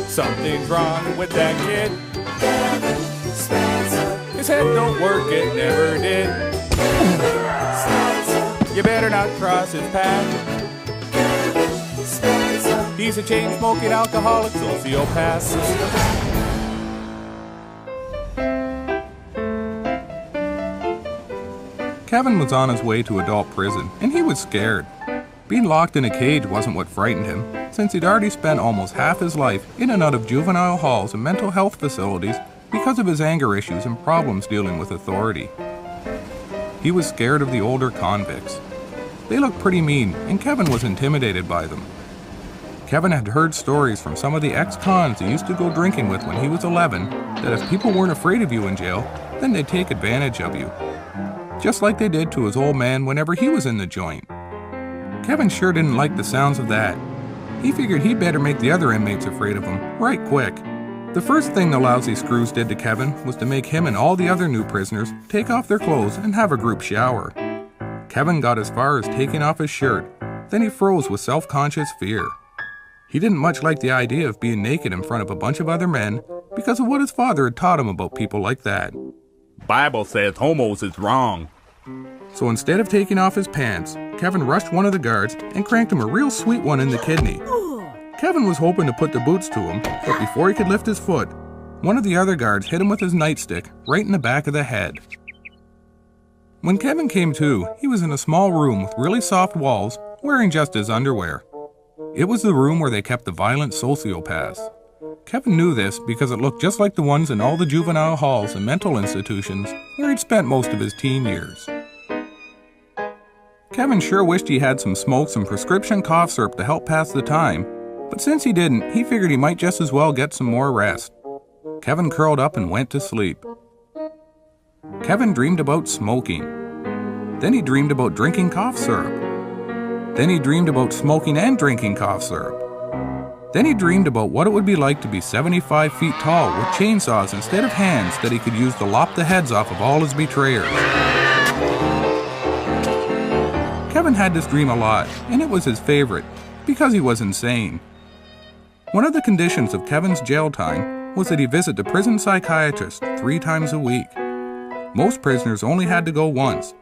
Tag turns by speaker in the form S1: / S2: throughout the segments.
S1: Something's wrong with that kid. His head don't work, it never did. You better not cross his path. He's a chain-smoking alcoholic sociopath.
S2: Kevin was on his way to adult prison, and he was scared. Being locked in a cage wasn't what frightened him, since he'd already spent almost half his life in and out of juvenile halls and mental health facilities because of his anger issues and problems dealing with authority. He was scared of the older convicts. They looked pretty mean, and Kevin was intimidated by them. Kevin had heard stories from some of the ex-cons he used to go drinking with when he was 11 that if people weren't afraid of you in jail, then they'd take advantage of you. Just like they did to his old man whenever he was in the joint. Kevin sure didn't like the sounds of that. He figured he'd better make the other inmates afraid of him, right quick. The first thing the lousy screws did to Kevin was to make him and all the other new prisoners take off their clothes and have a group shower. Kevin got as far as taking off his shirt, then he froze with self-conscious fear. He didn't much like the idea of being naked in front of a bunch of other men because of what his father had taught him about people like that.
S1: Bible says homos is wrong.
S2: So instead of taking off his pants, Kevin rushed one of the guards and cranked him a real sweet one in the kidney. Kevin was hoping to put the boots to him, but before he could lift his foot, one of the other guards hit him with his nightstick right in the back of the head. When Kevin came to, he was in a small room with really soft walls, wearing just his underwear. It was the room where they kept the violent sociopaths. Kevin knew this because it looked just like the ones in all the juvenile halls and mental institutions where he'd spent most of his teen years. Kevin sure wished he had some smokes and prescription cough syrup to help pass the time, but since he didn't, he figured he might just as well get some more rest. Kevin curled up and went to sleep. Kevin dreamed about smoking. Then he dreamed about drinking cough syrup. Then he dreamed about smoking and drinking cough syrup. Then he dreamed about what it would be like to be 75 feet tall with chainsaws instead of hands that he could use to lop the heads off of all his betrayers. Kevin had this dream a lot, and it was his favorite, because he was insane. One of the conditions of Kevin's jail time was that he visit the prison psychiatrist 3 times a week. Most prisoners only had to go once.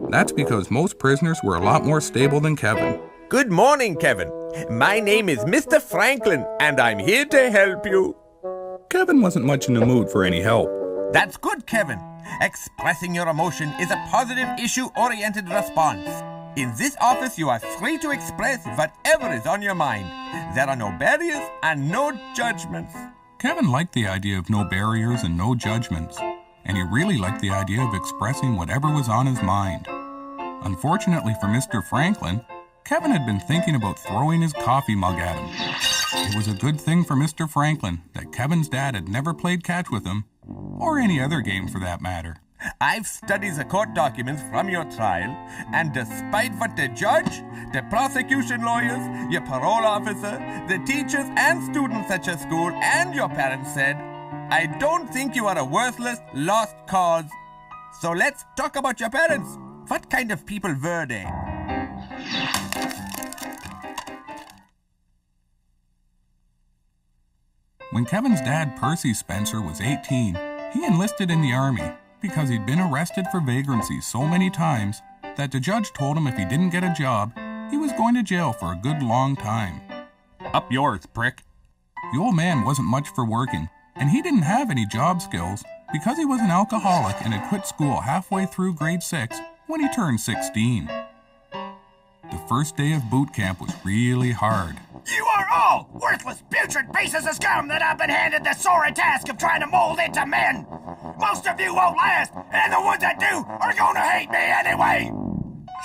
S2: That's because most prisoners were a lot more stable than Kevin.
S3: Good morning, Kevin. My name is Mr. Franklin, and I'm here to help you.
S2: Kevin wasn't much in the mood for any help.
S3: That's good, Kevin. Expressing your emotion is a positive issue-oriented response. In this office, you are free to express whatever is on your mind. There are no barriers and no judgments.
S2: Kevin liked the idea of no barriers and no judgments, and he really liked the idea of expressing whatever was on his mind. Unfortunately for Mr. Franklin, Kevin had been thinking about throwing his coffee mug at him. It was a good thing for Mr. Franklin that Kevin's dad had never played catch with him, or any other game for that matter.
S3: I've studied the court documents from your trial, and despite what the judge, the prosecution lawyers, your parole officer, the teachers and students at your school, and your parents said, I don't think you are a worthless, lost cause. So let's talk about your parents. What kind of people were they?
S2: When Kevin's dad, Percy Spencer, was 18, he enlisted in the Army because he'd been arrested for vagrancy so many times that the judge told him if he didn't get a job, he was going to jail for a good long time.
S1: Up yours, prick.
S2: The old man wasn't much for working, and he didn't have any job skills because he was an alcoholic and had quit school halfway through grade 6 when he turned 16. The first day of boot camp was really hard.
S4: You are all worthless, putrid pieces of scum that have been handed the sorry task of trying to mold into men. Most of you won't last, and the ones that do are gonna hate me anyway.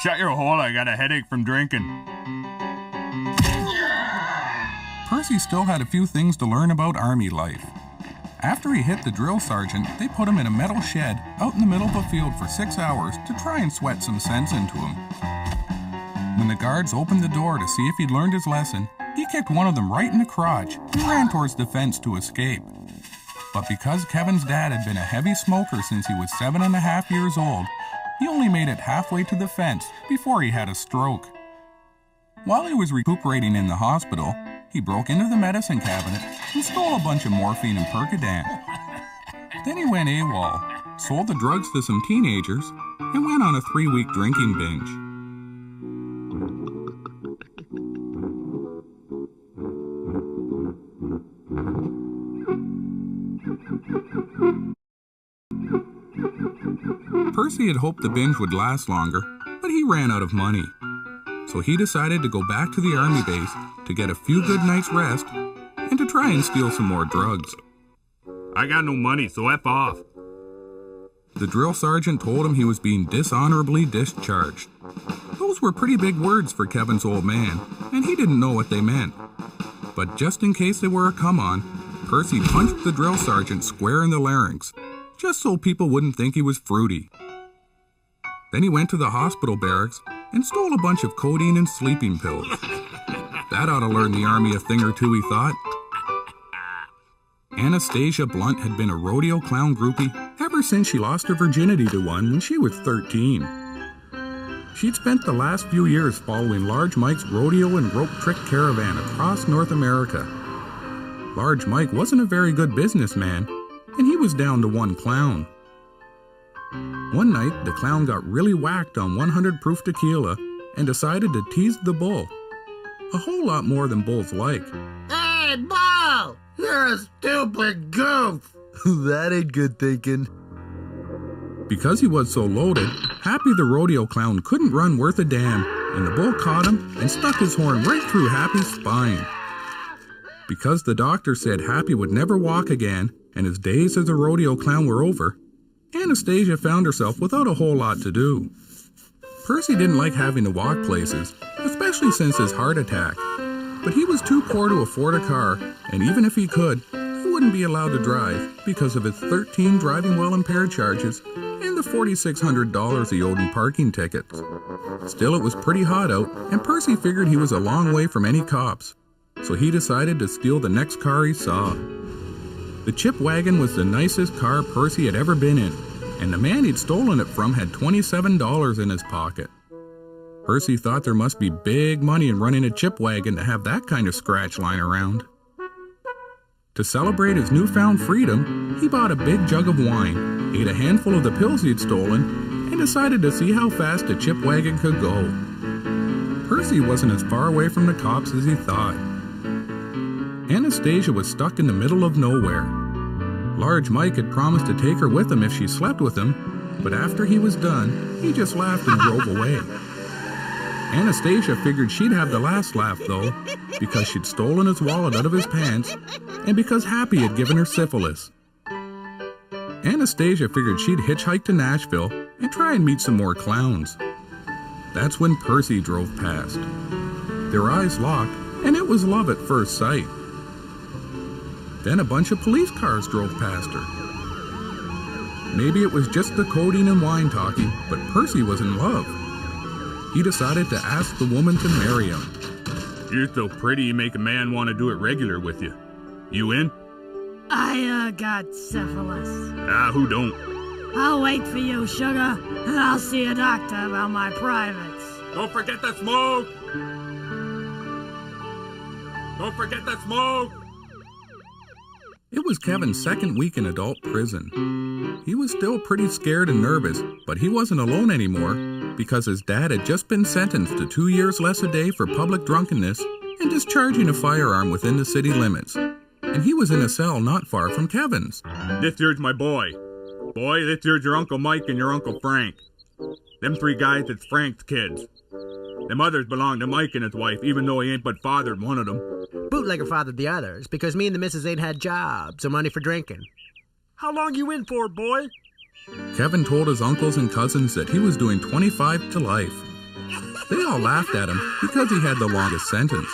S1: Shut your hole, I got a headache from drinking.
S2: Percy still had a few things to learn about Army life. After he hit the drill sergeant, they put him in a metal shed out in the middle of a field for 6 hours to try and sweat some sense into him. When the guards opened the door to see if he'd learned his lesson, he kicked one of them right in the crotch and ran towards the fence to escape. But because Kevin's dad had been a heavy smoker since he was 7.5 years old, He only made it halfway to the fence before he had a stroke. While he was recuperating in the hospital, he broke into the medicine cabinet and stole a bunch of morphine and Percodan. Then he went AWOL, sold the drugs to some teenagers, and went on a 3-week drinking binge. Percy had hoped the binge would last longer, but he ran out of money. So he decided to go back to the army base to get a few good nights' rest and to try and steal some more drugs.
S1: I got no money, so F off.
S2: The drill sergeant told him he was being dishonorably discharged. Those were pretty big words for Kevin's old man, and he didn't know what they meant. But just in case they were a come-on, Percy punched the drill sergeant square in the larynx, just so people wouldn't think he was fruity. Then he went to the hospital barracks and stole a bunch of codeine and sleeping pills. That ought to learn the army a thing or two, he thought. Anastasia Blunt had been a rodeo clown groupie ever since she lost her virginity to one when she was 13. She'd spent the last few years following Large Mike's rodeo and rope trick caravan across North America. Large Mike wasn't a very good businessman, and he was down to one clown. One night, the clown got really whacked on 100 proof tequila and decided to tease the bull. A whole lot more than bulls like.
S5: Hey, Bull! You're a stupid goof!
S6: That ain't good thinking.
S2: Because he was so loaded, Happy the rodeo clown couldn't run worth a damn, and the bull caught him and stuck his horn right through Happy's spine. Because the doctor said Happy would never walk again and his days as a rodeo clown were over, Anastasia found herself without a whole lot to do. Percy didn't like having to walk places, especially since his heart attack. But he was too poor to afford a car, and even if he could, he wouldn't be allowed to drive because of his 13 driving while impaired charges and the $4,600 he owed in parking tickets. Still, it was pretty hot out, and Percy figured he was a long way from any cops, so he decided to steal the next car he saw. The chip wagon was the nicest car Percy had ever been in, and the man he'd stolen it from had $27 in his pocket. Percy thought there must be big money in running a chip wagon to have that kind of scratch lying around. To celebrate his newfound freedom, he bought a big jug of wine, ate a handful of the pills he'd stolen, and decided to see how fast a chip wagon could go. Percy wasn't as far away from the cops as he thought. Anastasia was stuck in the middle of nowhere. Large Mike had promised to take her with him if she slept with him, but after he was done, he just laughed and drove away. Anastasia figured she'd have the last laugh, though, because she'd stolen his wallet out of his pants, and because Happy had given her syphilis. Anastasia figured she'd hitchhike to Nashville and try and meet some more clowns. That's when Percy drove past. Their eyes locked, and it was love at first sight. Then a bunch of police cars drove past her. Maybe it was just the codeine and wine talking, but Percy was in love. He decided to ask the woman to marry him.
S1: You're so pretty you make a man want to do it regular with you. You in?
S7: I got syphilis.
S1: Who don't?
S7: I'll wait for you, sugar, and I'll see a doctor about my privates.
S1: Don't forget the smoke! Don't forget the smoke!
S2: It was Kevin's second week in adult prison. He was still pretty scared and nervous, but he wasn't alone anymore because his dad had just been sentenced to 2 years less a day for public drunkenness and discharging a firearm within the city limits. And he was in a cell not far from Kevin's.
S1: This here's my boy. Boy, this here's your Uncle Mike and your Uncle Frank. Them 3 guys is Frank's kids. Them others belong to Mike and his wife, even though he ain't but fathered one of them.
S6: Bootlegger fathered the others, because me and the missus ain't had jobs or money for drinking.
S5: How long you in for, boy?
S2: Kevin told his uncles and cousins that he was doing 25 to life. They all laughed at him because he had the longest sentence.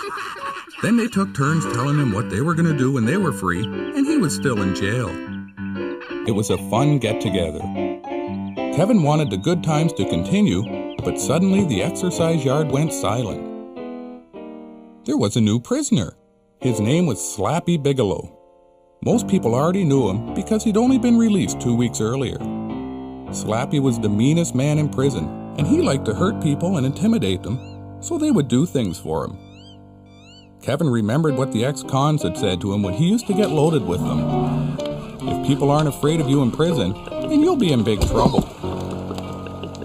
S2: Then they took turns telling him what they were going to do when they were free, and he was still in jail. It was a fun get-together. Kevin wanted the good times to continue, but suddenly the exercise yard went silent. There was a new prisoner. His name was Slappy Bigelow. Most people already knew him because he'd only been released 2 weeks earlier. Slappy was the meanest man in prison, and he liked to hurt people and intimidate them, so they would do things for him. Kevin remembered what the ex-cons had said to him when he used to get loaded with them. If people aren't afraid of you in prison, then you'll be in big trouble.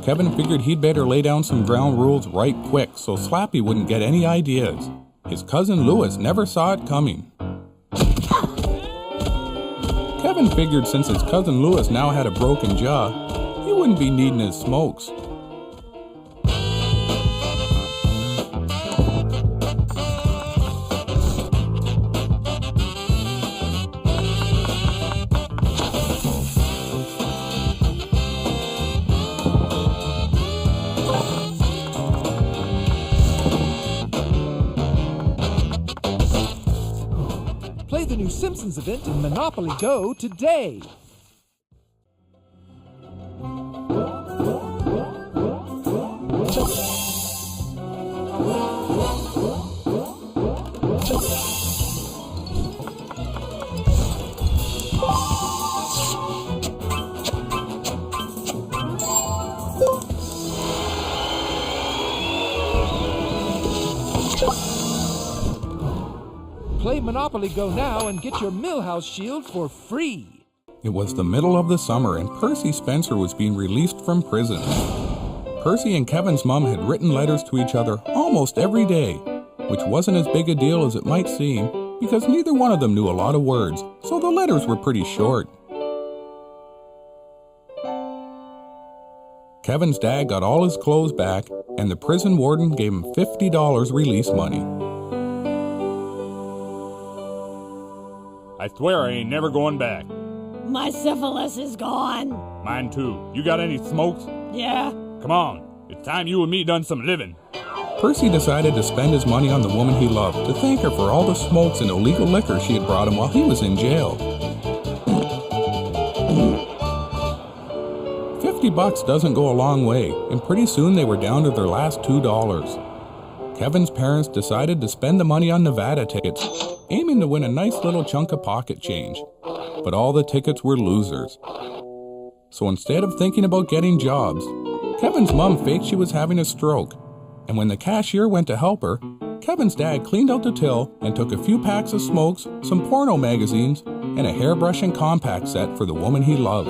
S2: Kevin figured he'd better lay down some ground rules right quick so Slappy wouldn't get any ideas. His cousin Louis never saw it coming. Kevin figured since his cousin Louis now had a broken jaw, he wouldn't be needing his smokes.
S8: Play the new Simpsons event in Monopoly Go today. Play Monopoly Go now and get your Millhouse Shield for free.
S2: It was the middle of the summer and Percy Spencer was being released from prison. Percy and Kevin's mom had written letters to each other almost every day, which wasn't as big a deal as it might seem because neither one of them knew a lot of words, so the letters were pretty short. Kevin's dad got all his clothes back and the prison warden gave him $50 release money.
S1: I swear I ain't never going back.
S7: My syphilis is gone.
S1: Mine too. You got any smokes?
S7: Yeah.
S1: Come on. It's time you and me done some living.
S2: Percy decided to spend his money on the woman he loved to thank her for all the smokes and illegal liquor she had brought him while he was in jail. $50 doesn't go a long way, and pretty soon they were down to their last $2. Kevin's parents decided to spend the money on Nevada tickets, aiming to win a nice little chunk of pocket change. But all the tickets were losers. So instead of thinking about getting jobs, Kevin's mom faked she was having a stroke. And when the cashier went to help her, Kevin's dad cleaned out the till and took a few packs of smokes, some porno magazines, and a hairbrush and compact set for the woman he loved.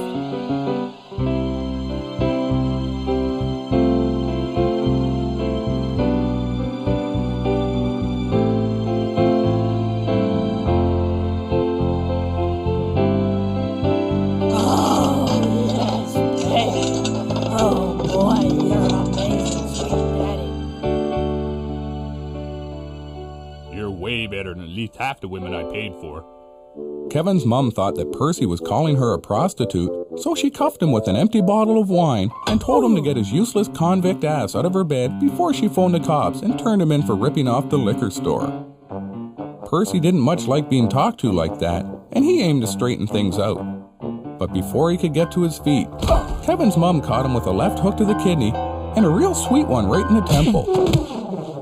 S1: Way better than at least half the women I paid for.
S2: Kevin's mom thought that Percy was calling her a prostitute, so she cuffed him with an empty bottle of wine and told him to get his useless convict ass out of her bed before she phoned the cops and turned him in for ripping off the liquor store. Percy didn't much like being talked to like that, and he aimed to straighten things out. But before he could get to his feet, Kevin's mom caught him with a left hook to the kidney and a real sweet one right in the temple.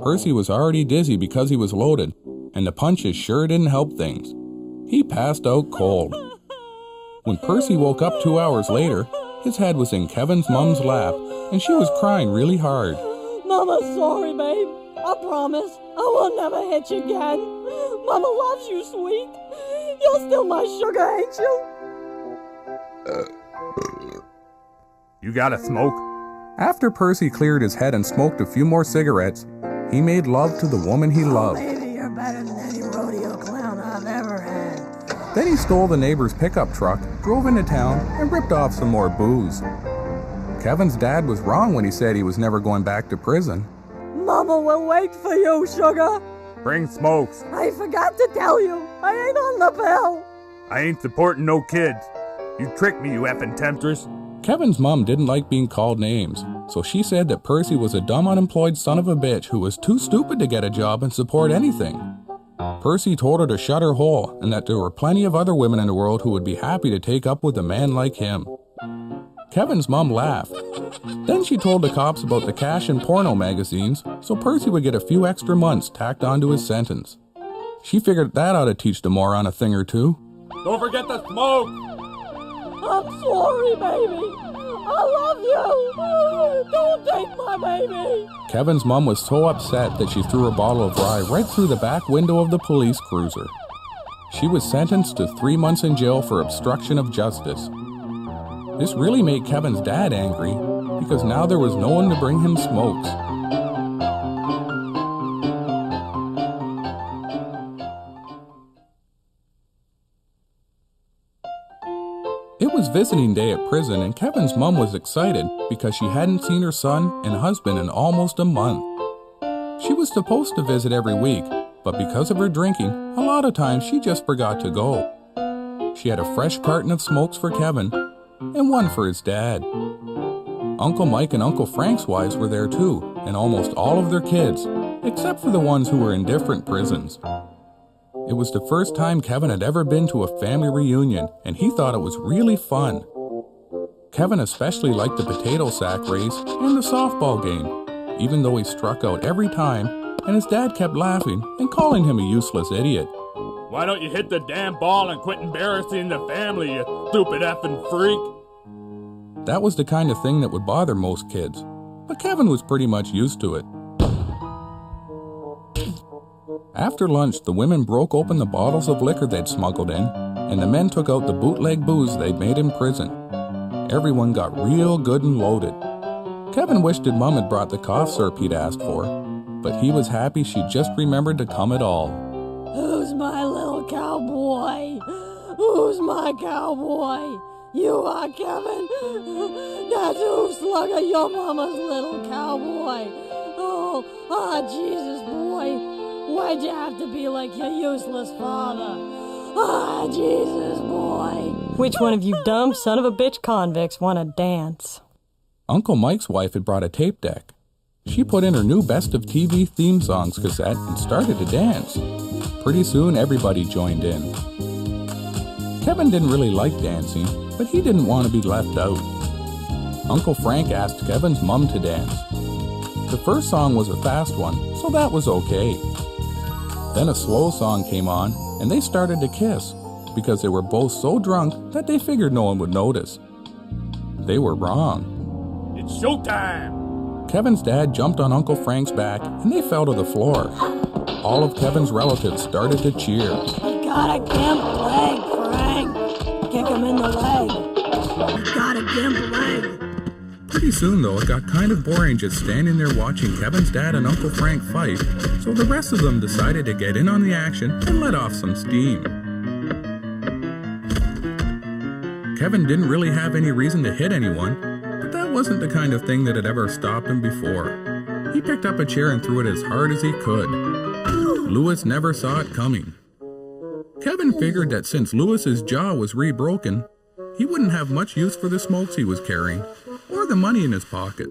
S2: Percy was already dizzy because he was loaded, and the punches sure didn't help things. He passed out cold. When Percy woke up 2 hours later, his head was in Kevin's mom's lap, and she was crying really hard.
S7: Mama, sorry, babe. I promise I will never hit you again. Mama loves you, sweet. You're still my sugar, ain't you?
S1: You gotta smoke?
S2: After Percy cleared his head and smoked a few more cigarettes, he made love to the woman he loved.
S7: You're better than any rodeo clown I've ever had.
S2: Then he stole the neighbor's pickup truck, drove into town, and ripped off some more booze. Kevin's dad was wrong when he said he was never going back to prison.
S7: Mama will wait for you, sugar.
S1: Bring smokes.
S7: I forgot to tell you, I ain't on the bill.
S1: I ain't supporting no kids. You tricked me, you effing temptress.
S2: Kevin's mom didn't like being called names, so she said that Percy was a dumb unemployed son of a bitch who was too stupid to get a job and support anything. Percy told her to shut her hole and that there were plenty of other women in the world who would be happy to take up with a man like him. Kevin's mom laughed. Then she told the cops about the cash and porno magazines, so Percy would get a few extra months tacked onto his sentence. She figured that ought to teach the moron a thing or two.
S1: Don't forget the smoke!
S7: I'm sorry, baby. love you! Don't take my baby!
S2: Kevin's mom was so upset that she threw a bottle of rye right through the back window of the police cruiser. She was sentenced to 3 months in jail for obstruction of justice. This really made Kevin's dad angry, because now there was no one to bring him smokes. It was visiting day at prison, and Kevin's mom was excited because she hadn't seen her son and husband in almost a month. She was supposed to visit every week, but because of her drinking, a lot of times she just forgot to go. She had a fresh carton of smokes for Kevin, and one for his dad. Uncle Mike and Uncle Frank's wives were there too, and almost all of their kids, except for the ones who were in different prisons. It was the first time Kevin had ever been to a family reunion, and he thought it was really fun. Kevin especially liked the potato sack race and the softball game, even though he struck out every time, and his dad kept laughing and calling him a useless idiot.
S1: Why don't you hit the damn ball and quit embarrassing the family, you stupid effing freak?
S2: That was the kind of thing that would bother most kids, but Kevin was pretty much used to it. After lunch, the women broke open the bottles of liquor they'd smuggled in, and the men took out the bootleg booze they'd made in prison. Everyone got real good and loaded. Kevin wished his mom had brought the cough syrup he'd asked for, but he was happy she'd just remembered to come at all.
S7: Who's my little cowboy? Who's my cowboy? You are, Kevin. That's who slugger your mama's little cowboy. Oh, Jesus, boy. Why'd you have to be like your useless father? Jesus, boy.
S9: Which one of you dumb son of a bitch convicts want to dance?
S2: Uncle Mike's wife had brought a tape deck. She put in her new Best of TV theme songs cassette and started to dance. Pretty soon, everybody joined in. Kevin didn't really like dancing, but he didn't want to be left out. Uncle Frank asked Kevin's mom to dance. The first song was a fast one, so that was okay. Then a slow song came on, and they started to kiss, because they were both so drunk that they figured no one would notice. They were wrong.
S1: It's showtime!
S2: Kevin's dad jumped on Uncle Frank's back, and they fell to the floor. All of Kevin's relatives started to cheer.
S7: You got a gimp leg, Frank. Kick him in the leg. You got a gimp leg.
S2: Pretty soon, though, it got kind of boring just standing there watching Kevin's dad and Uncle Frank fight, so the rest of them decided to get in on the action and let off some steam. Kevin didn't really have any reason to hit anyone, but that wasn't the kind of thing that had ever stopped him before. He picked up a chair and threw it as hard as he could. Louis never saw it coming. Kevin figured that since Louis's jaw was re-broken, he wouldn't have much use for the smokes he was carrying, or the money in his pocket.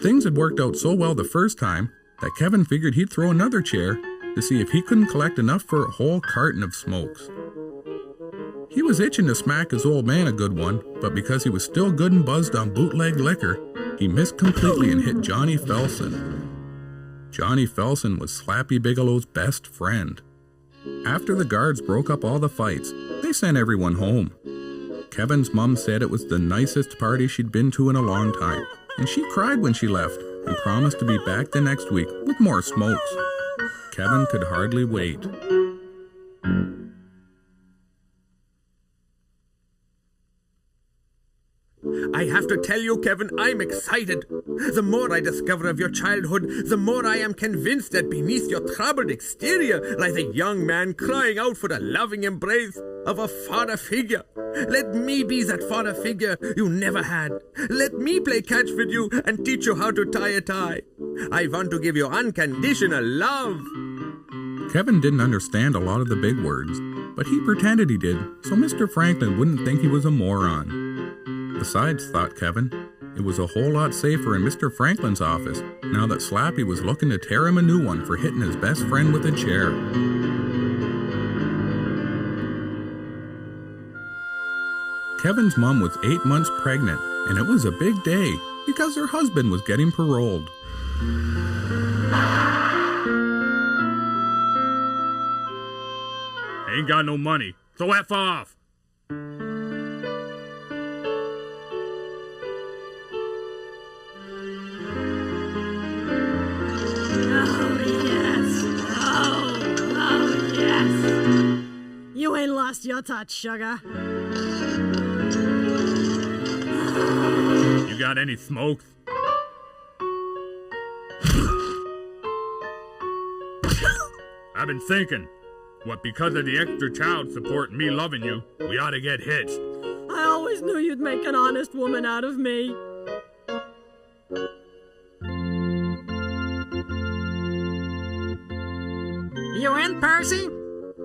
S2: Things had worked out so well the first time that Kevin figured he'd throw another chair to see if he couldn't collect enough for a whole carton of smokes. He was itching to smack his old man a good one, but because he was still good and buzzed on bootleg liquor, he missed completely and hit Johnny Felsen. Johnny Felsen was Slappy Bigelow's best friend. After the guards broke up all the fights, they sent everyone home. Kevin's mom said it was the nicest party she'd been to in a long time, and she cried when she left and promised to be back the next week with more smokes. Kevin could hardly wait.
S3: I have to tell you, Kevin, I'm excited. The more I discover of your childhood, the more I am convinced that beneath your troubled exterior lies a young man crying out for the loving embrace of a father figure. Let me be that father figure you never had. Let me play catch with you and teach you how to tie a tie. I want to give you unconditional love.
S2: Kevin didn't understand a lot of the big words, but he pretended he did, so Mr. Franklin wouldn't think he was a moron. Besides, thought Kevin, it was a whole lot safer in Mr. Franklin's office, now that Slappy was looking to tear him a new one for hitting his best friend with a chair. Kevin's mom was 8 months pregnant, and it was a big day because her husband was getting paroled.
S1: I ain't got no money, so F off.
S7: lost your touch, sugar.
S1: You got any smokes? I've been thinking, what, because of the extra child support and me loving you, we ought to get hitched.
S7: I always knew you'd make an honest woman out of me.
S5: You in, Percy?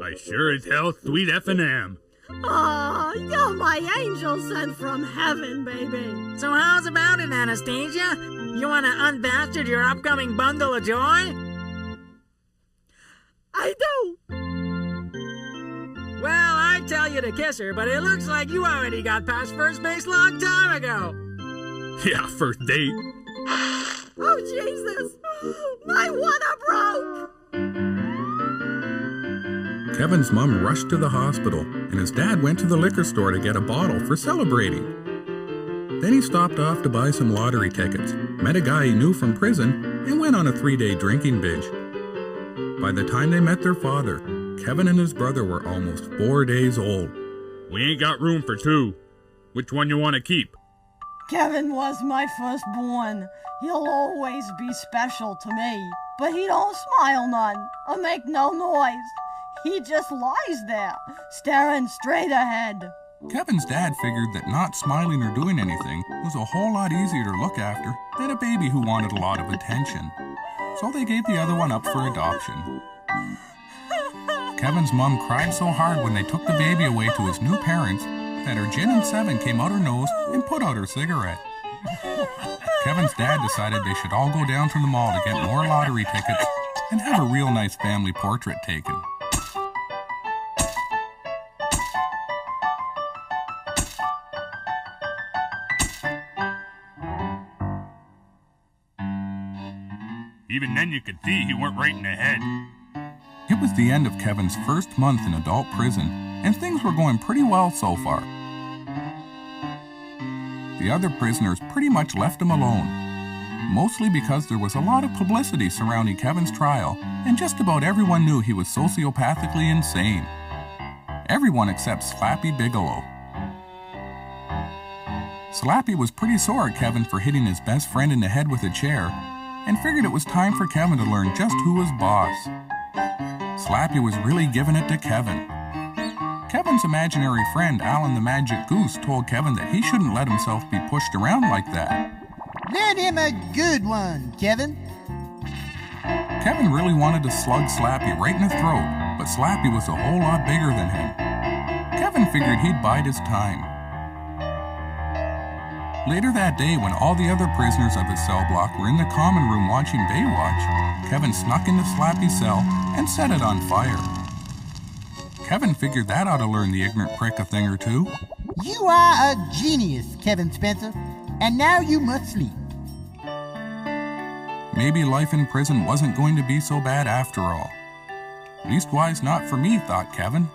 S1: I sure as hell sweet F&M.
S7: Aw, you're my angel sent from heaven, baby.
S5: So how's about it, Anastasia? You want to unbastard your upcoming bundle of joy?
S7: I do.
S5: Well, I tell you to kiss her, but it looks like you already got past first base long time ago.
S1: Yeah, first date.
S7: Oh, Jesus. My water broke.
S2: Kevin's mom rushed to the hospital, and his dad went to the liquor store to get a bottle for celebrating. Then he stopped off to buy some lottery tickets, met a guy he knew from prison, and went on a 3-day drinking binge. By the time they met their father, Kevin and his brother were almost 4 days old.
S1: We ain't got room for two. Which one you want to keep?
S7: Kevin was my firstborn. He'll always be special to me. But he don't smile none or make no noise. He just lies there, staring straight ahead.
S2: Kevin's dad figured that not smiling or doing anything was a whole lot easier to look after than a baby who wanted a lot of attention. So they gave the other one up for adoption. Kevin's mom cried so hard when they took the baby away to his new parents that her gin and 7 came out her nose and put out her cigarette. Kevin's dad decided they should all go down to the mall to get more lottery tickets and have a real nice family portrait taken.
S1: Even then you could see he weren't right in the head.
S2: It was the end of Kevin's first month in adult prison, and things were going pretty well so far. The other prisoners pretty much left him alone, mostly because there was a lot of publicity surrounding Kevin's trial, and just about everyone knew he was sociopathically insane. Everyone except Slappy Bigelow. Slappy was pretty sore at Kevin for hitting his best friend in the head with a chair, and figured it was time for Kevin to learn just who was boss. Slappy was really giving it to Kevin. Kevin's imaginary friend, Alan the Magic Goose, told Kevin that he shouldn't let himself be pushed around like that.
S10: Let him a good one, Kevin.
S2: Kevin really wanted to slug Slappy right in the throat, but Slappy was a whole lot bigger than him. Kevin figured he'd bide his time. Later that day, when all the other prisoners of his cell block were in the common room watching Baywatch, Kevin snuck into Slappy's cell and set it on fire. Kevin figured that ought to learn the ignorant prick a thing or two.
S10: You are a genius, Kevin Spencer, and now you must sleep.
S2: Maybe life in prison wasn't going to be so bad after all. Leastwise, not for me, thought Kevin.